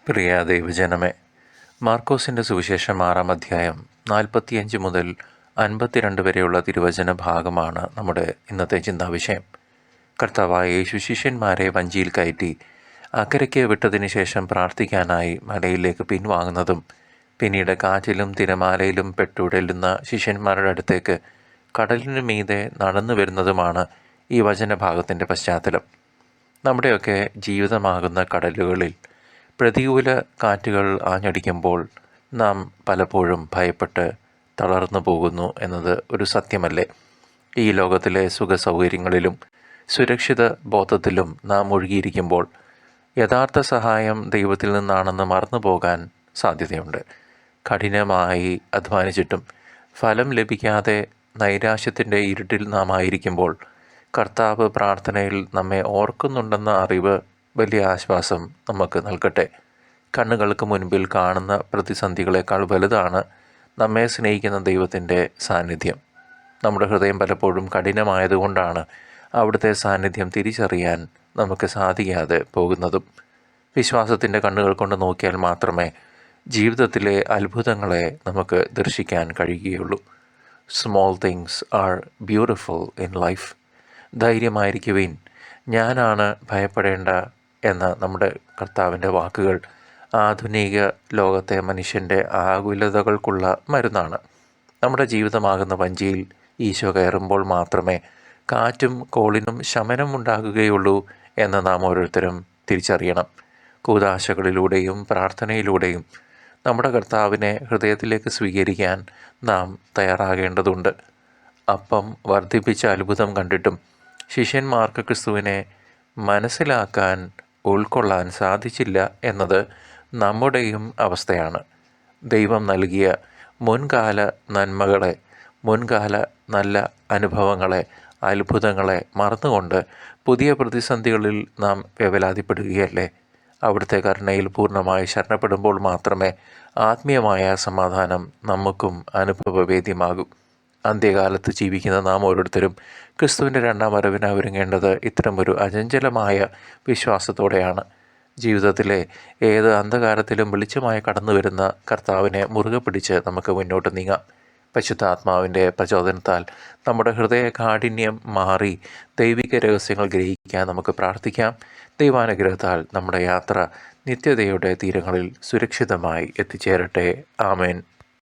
പ്രിയ ദൈവജനമേ, മാർക്കോസിൻ്റെ സുവിശേഷം 6-ാം അധ്യായം 45 മുതൽ 52 വരെയുള്ള തിരുവചന ഭാഗമാണ് നമ്മുടെ ഇന്നത്തെ ചിന്താവിഷയം. കർത്താവായ യേശു ശിഷ്യന്മാരെ വഞ്ചിയിൽ കയറ്റി അക്കരയ്ക്ക് വിട്ടതിന് ശേഷം പ്രാർത്ഥിക്കാനായി മലയിലേക്ക് പിൻവാങ്ങുന്നതും പിന്നീട് കാറ്റിലും തിരമാലയിലും പെട്ടുടലുന്ന ശിഷ്യന്മാരുടെ അടുത്തേക്ക് കടലിനു മീതെ നടന്നു വരുന്നതുമാണ് ഈ വചനഭാഗത്തിൻ്റെ പശ്ചാത്തലം. നമ്മുടെയൊക്കെ ജീവിതമാകുന്ന കടലുകളിൽ പ്രതികൂല കാറ്റുകൾ ആഞ്ഞടിക്കുമ്പോൾ നാം പലപ്പോഴും ഭയപ്പെട്ട് തളർന്നു പോകുന്നു എന്നത് ഒരു സത്യമല്ലേ? ഈ ലോകത്തിലെ സുഖസൗകര്യങ്ങളിലും സുരക്ഷിത ബോധത്തിലും നാം ഒഴുകിയിരിക്കുമ്പോൾ യഥാർത്ഥ സഹായം ദൈവത്തിൽ നിന്നാണെന്ന് മറന്നു പോകാൻ സാധ്യതയുണ്ട്. കഠിനമായി അധ്വാനിച്ചിട്ടും ഫലം ലഭിക്കാതെ നൈരാശ്യത്തിൻ്റെ ഇരുട്ടിൽ നാം ആയിരിക്കുമ്പോൾ കർത്താവ് പ്രാർത്ഥനയിൽ നമ്മെ ഓർക്കുന്നുണ്ടെന്ന അറിവ് വലിയ ആശ്വാസം നമുക്ക് നൽകട്ടെ. കണ്ണുകൾക്ക് മുൻപിൽ കാണുന്ന പ്രതിസന്ധികളെക്കാൾ വലുതാണ് നമ്മെ സ്നേഹിക്കുന്ന ദൈവത്തിൻ്റെ സാന്നിധ്യം. നമ്മുടെ ഹൃദയം പലപ്പോഴും കഠിനമായതുകൊണ്ടാണ് അവിടുത്തെ സാന്നിധ്യം തിരിച്ചറിയാൻ നമുക്ക് സാധിക്കാതെ പോകുന്നതും. വിശ്വാസത്തിൻ്റെ കണ്ണുകൾ കൊണ്ട് നോക്കിയാൽ മാത്രമേ ജീവിതത്തിലെ അത്ഭുതങ്ങളെ നമുക്ക് ദർശിക്കാൻ കഴിയുകയുള്ളൂ. Small things are beautiful in life. ധൈര്യമായിരിക്കുവിൻ, ഞാനാണ്, ഭയപ്പെടേണ്ട എന്ന നമ്മുടെ കർത്താവിൻ്റെ വാക്കുകൾ ആധുനിക ലോകത്തെ മനുഷ്യൻ്റെ ആകുലതകൾക്കുള്ള മരുന്നാണ്. നമ്മുടെ ജീവിതമാകുന്ന വഞ്ചിയിൽ ഈശോ കയറുമ്പോൾ മാത്രമേ കാറ്റും കോളിനും ശമനം ഉണ്ടാകുകയുള്ളൂ എന്ന് നാം ഓരോരുത്തരും തിരിച്ചറിയണം. കൂദാശകളിലൂടെയും പ്രാർത്ഥനയിലൂടെയും നമ്മുടെ കർത്താവിനെ ഹൃദയത്തിലേക്ക് സ്വീകരിക്കാൻ നാം തയ്യാറാകേണ്ടതുണ്ട്. അപ്പം വർദ്ധിപ്പിച്ച അത്ഭുതം കണ്ടിട്ടും ശിഷ്യന്മാർക്ക് ക്രിസ്തുവിനെ മനസ്സിലാക്കാൻ, ഉൾക്കൊള്ളാൻ സാധിച്ചില്ല എന്നത് നമ്മുടെയും അവസ്ഥയാണ്. ദൈവം നൽകിയ മുൻകാല നന്മകളെ, മുൻകാല നല്ല അനുഭവങ്ങളെ, അത്ഭുതങ്ങളെ മറന്നുകൊണ്ട് പുതിയ പ്രതിസന്ധികളിൽ നാം വേവലാതിപ്പെടുകയല്ലേ? അവിടുത്തെ കരുണയിൽ പൂർണ്ണമായി ശരണപ്പെടുമ്പോൾ മാത്രമേ ആത്മീയമായ സമാധാനം നമുക്കും അനുഭവവേദ്യമാകൂ. അന്ത്യകാലത്ത് ജീവിക്കുന്ന നാം ഓരോരുത്തരും ക്രിസ്തുവിൻ്റെ രണ്ടാം വരവിന് ഒരുങ്ങേണ്ടത് ഇത്തരമൊരു അചഞ്ചലമായ വിശ്വാസത്തോടെയാണ്. ജീവിതത്തിലെ ഏത് അന്ധകാരത്തിലും വെളിച്ചമായി കടന്നു വരുന്ന കർത്താവിനെ മുറുകെ പിടിച്ച് നമുക്ക് മുന്നോട്ട് നീങ്ങാം. പരിശുദ്ധാത്മാവിൻ്റെ പ്രചോദനത്താൽ നമ്മുടെ ഹൃദയ കാഠിന്യം മാറി ദൈവിക രഹസ്യങ്ങൾ ഗ്രഹിക്കാൻ നമുക്ക് പ്രാർത്ഥിക്കാം. ദൈവാനുഗ്രഹത്താൽ നമ്മുടെ യാത്ര നിത്യതയുടെ തീരങ്ങളിൽ സുരക്ഷിതമായി എത്തിച്ചേരട്ടെ. ആമേൻ.